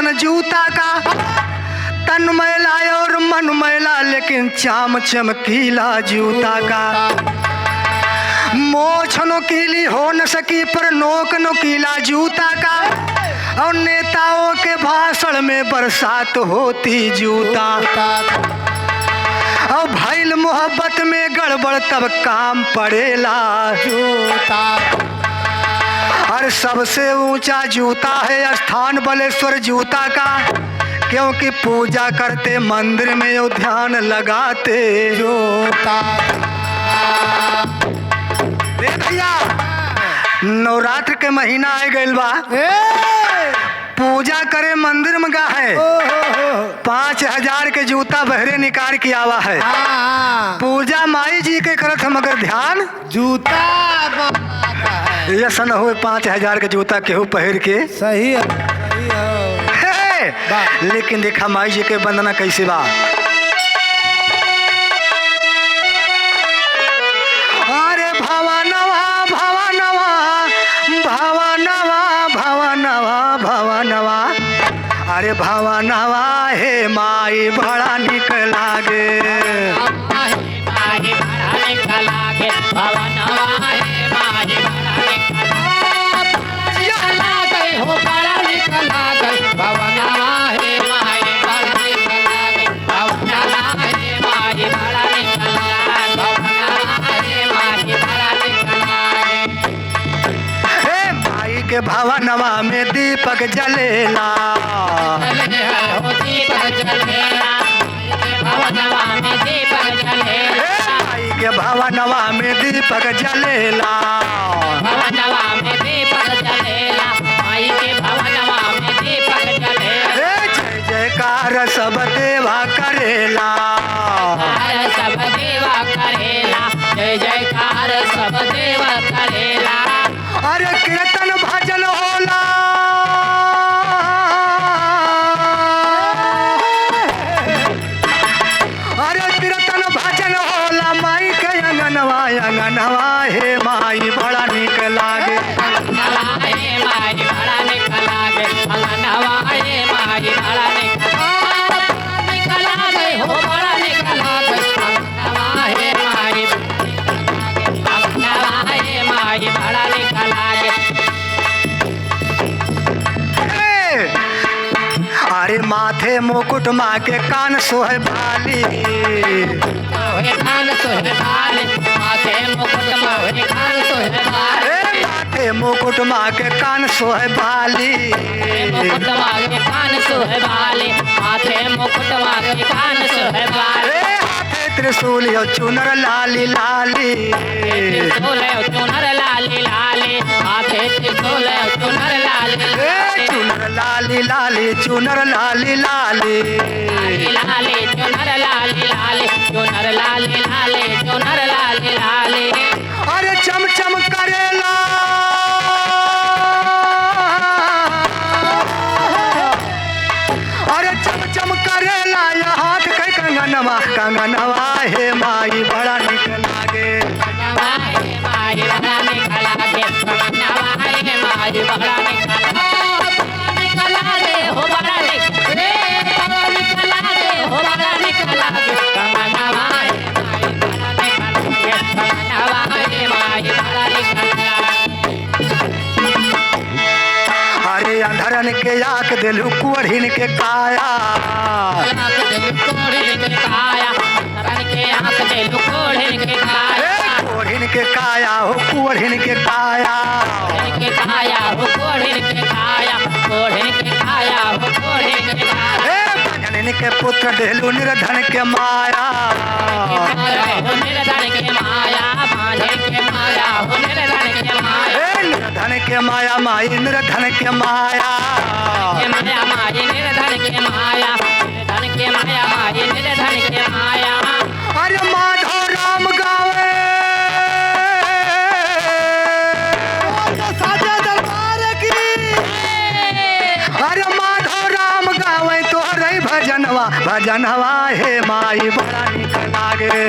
ऐसन जूता का तन मैला और मन मैला लेकिन चाम चमकीला जूता का। मोछ नोकीली हो न सकी पर नोक नोकीला जूता का। और नेताओं के भाषण में बरसात होती जूता। और भइल मोहब्बत में गड़बड़ तब काम पड़ेला जूता। और सबसे ऊंचा जूता है स्थान बलेश्वर जूता का, क्योंकि पूजा करते मंदिर में और ध्यान लगाते जूता। भैया नवरात्र के महीना आ गइल बा, पूजा करे मंदिर में गा है 5000 के जूता बहरे निकाल के आवा है। पूजा माई जी के करत हम मगर ध्यान जूता ऐसा न हो 5000 के जूता केहू पहर के सही है। लेकिन देखा माई जी के वंदना कैसे बा। अरे भवनवा भवनवा भवनवा भवनवा भवनवा, अरे भवनवा हे माई बड़ा निक लागे। के भवनवा में दीपक जलेला, माई के भवनवा में दीपक जलेला। जय जयकार सब देवा करेला, जय जयकार सब देवा करेला। अरे कीर्तन भजन होला, अरे कीर्तन भजन होला माई के अंगनवा अंगनवा हे माई बड़ा निक लागे। अरे माथे मुकुट माँ के कान सोहे भाली, माथे मुकुट माँ के कान सोहे भाली। हाथे त्रिशूल यो चुनर लाली लाली, चुनर लाली लाली, चुनर लाली चुनर लाली लाली चुनर लाली लाली, चुनर लाली लाली चुनर लाली लाली चुनर लाली लाली। अरे चम चम करेला, अरे चम चम करेला या हाथ के कंगनवा कंगनवा हे माई बड़ा निक लागे। अरे अंधरन के आँख दिलू कुढ़िन के काया, कुढ़िन के काया हो कुढ़िन के काया, भजन के पुत्र दिलू निर्धन के माया, निर्धन के माया माई निर्धन के माया, अरे माधव राम गावे साजा दरबार की, अरे माधव राम गावे तो रे भजनवा भजनवा हे माई बड़ा निक लागे।